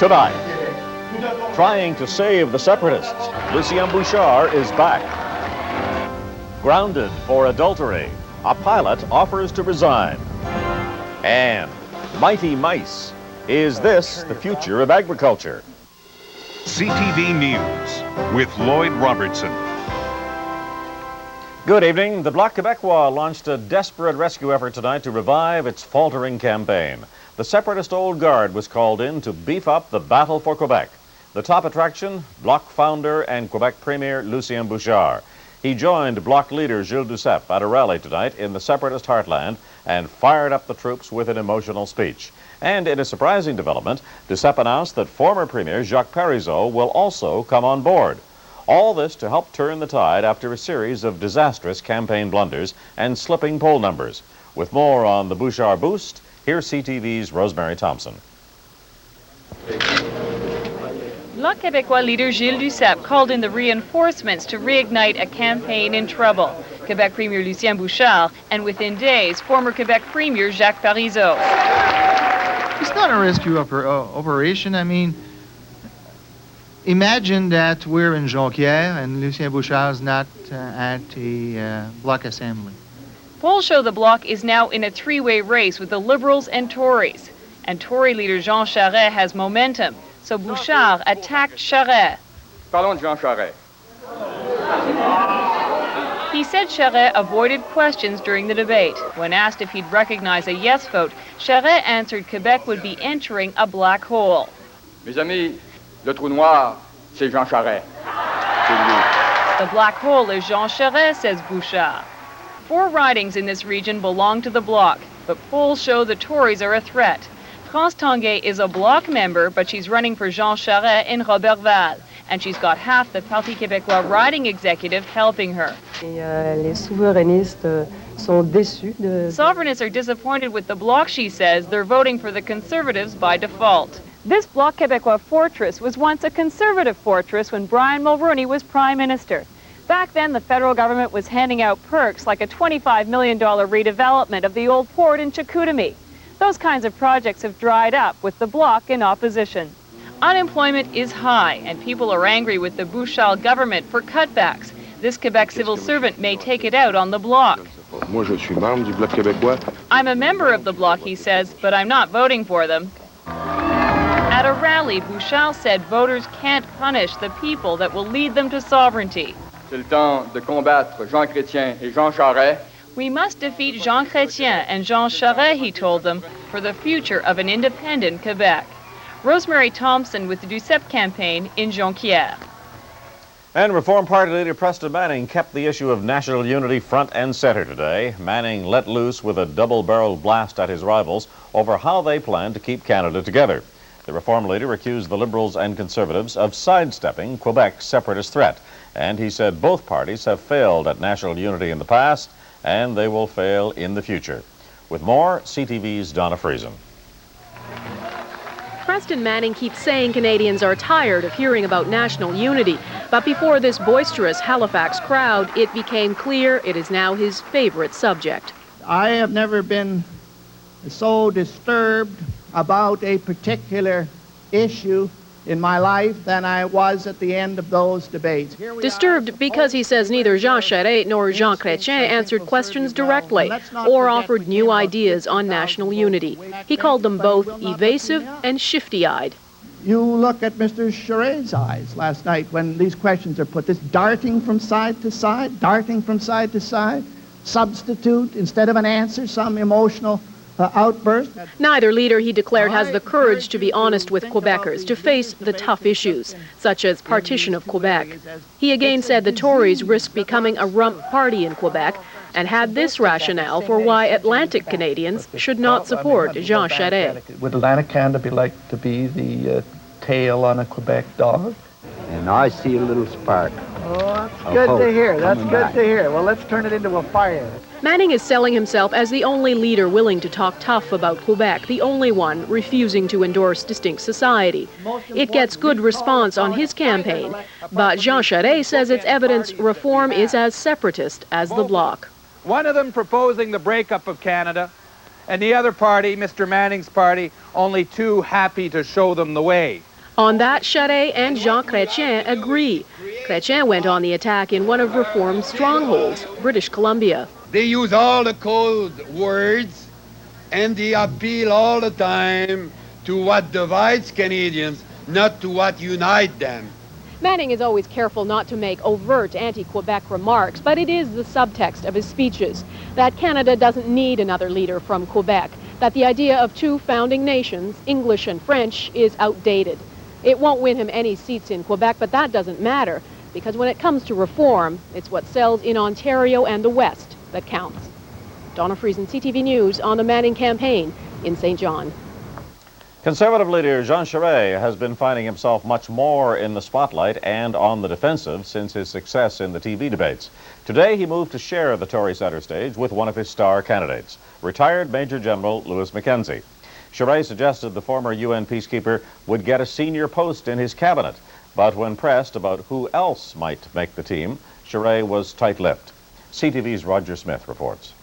Tonight, trying to save the separatists, Lucien Bouchard is back. Grounded for adultery, a pilot offers to resign. And mighty mice, is this the future of agriculture? CTV News with Lloyd Robertson. Good evening. The Bloc Quebecois launched a desperate rescue effort tonight to revive its faltering campaign. The separatist Old Guard was called in to beef up the battle for Quebec. The top attraction, Bloc founder and Quebec Premier Lucien Bouchard. He joined Bloc leader Gilles Duceppe at a rally tonight in the separatist heartland and fired up the troops with an emotional speech. And in a surprising development, Duceppe announced that former Premier Jacques Parizeau will also come on board. All this to help turn the tide after a series of disastrous campaign blunders and slipping poll numbers. With more on the Bouchard boost, here's CTV's Rosemary Thompson. Bloc Quebecois leader Gilles Duceppe called in the reinforcements to reignite a campaign in trouble. Quebec Premier Lucien Bouchard, and within days, former Quebec Premier Jacques Parizeau. It's not a rescue operation. I mean, imagine that we're in Jonquière and Lucien Bouchard's not at a Bloc assembly. Polls show the Bloc is now in a three-way race with the Liberals and Tories. And Tory leader Jean Charest has momentum. So Bouchard attacked Charest. Parlons de Jean Charest. He said Charest avoided questions during the debate. When asked if he'd recognize a yes vote, Charest answered Quebec would be entering a black hole. Mes amis, le trou noir, c'est Jean Charest. The black hole is Jean Charest, says Bouchard. 4 ridings in this region belong to the Bloc, but polls show the Tories are a threat. France Tanguay is a Bloc member, but she's running for Jean Charest in Robertval, and she's got half the Parti Québécois riding executive helping her. Souverainists are disappointed with the Bloc, she says. They're voting for the Conservatives by default. This Bloc Québécois fortress was once a Conservative fortress when Brian Mulroney was Prime Minister. Back then, the federal government was handing out perks like a $25 million redevelopment of the old port in Chicoutimi. Those kinds of projects have dried up with the Bloc in opposition. Unemployment is high, and people are angry with the Bouchard government for cutbacks. This Quebec civil servant may take it out on the Bloc. I'm a member of the Bloc, he says, but I'm not voting for them. At a rally, Bouchard said voters can't punish the people that will lead them to sovereignty. C'est le temps de combattre Jean Chrétien et Jean Charest. We must defeat Jean Chrétien and Jean Charest, he told them, for the future of an independent Quebec. Rosemary Thompson with the Duceppe campaign in Jonquière. And Reform Party leader Preston Manning kept the issue of national unity front and center today. Manning let loose with a double-barreled blast at his rivals over how they plan to keep Canada together. The Reform leader accused the Liberals and Conservatives of sidestepping Quebec's separatist threat. And he said both parties have failed at national unity in the past, and they will fail in the future. With more, CTV's Donna Friesen. Preston Manning keeps saying Canadians are tired of hearing about national unity, but before this boisterous Halifax crowd, it became clear it is now his favorite subject. I have never been so disturbed about a particular issue in my life than I was at the end of those debates. Disturbed because he says neither Jean Charest nor Jean Chrétien answered questions directly or offered new ideas on national unity. He called them both evasive and shifty-eyed. You look at Mr. Charest's eyes last night when these questions are put, this darting from side to side, substitute instead of an answer, some emotional outburst. Neither leader, he declared, has the courage to be honest with Quebecers, to face the tough issues, such as partition of Quebec. He again said the Tories risk becoming a rump party in Quebec and had this rationale for why Atlantic Canadians should not support Jean Charest. Would Atlantic Canada be like to be the tail on a Quebec dog? And I see a little spark. Oh, that's good to hear. That's good to hear. Well, let's turn it into a fire. Manning is selling himself as the only leader willing to talk tough about Quebec, the only one refusing to endorse distinct society. It gets good response on his campaign, but Jean Charest says it's evidence reform is as separatist as the Bloc. One of them proposing the breakup of Canada, and the other party, Mr. Manning's party, only too happy to show them the way. On that, Charest and Jean Chrétien agree. Chrétien went on the attack in one of Reform's strongholds, British Columbia. They use all the code words and they appeal all the time to what divides Canadians, not to what unites them. Manning is always careful not to make overt anti-Quebec remarks, but it is the subtext of his speeches that Canada doesn't need another leader from Quebec, that the idea of two founding nations, English and French, is outdated. It won't win him any seats in Quebec, but that doesn't matter, because when it comes to reform, it's what sells in Ontario and the West that counts. Donna Friesen, CTV News, on the Manning campaign in St. John. Conservative leader Jean Charest has been finding himself much more in the spotlight and on the defensive since his success in the TV debates. Today he moved to share the Tory center stage with one of his star candidates, retired Major General Louis Mackenzie. Charest suggested the former UN peacekeeper would get a senior post in his cabinet, but when pressed about who else might make the team, Charest was tight-lipped. CTV's Roger Smith reports.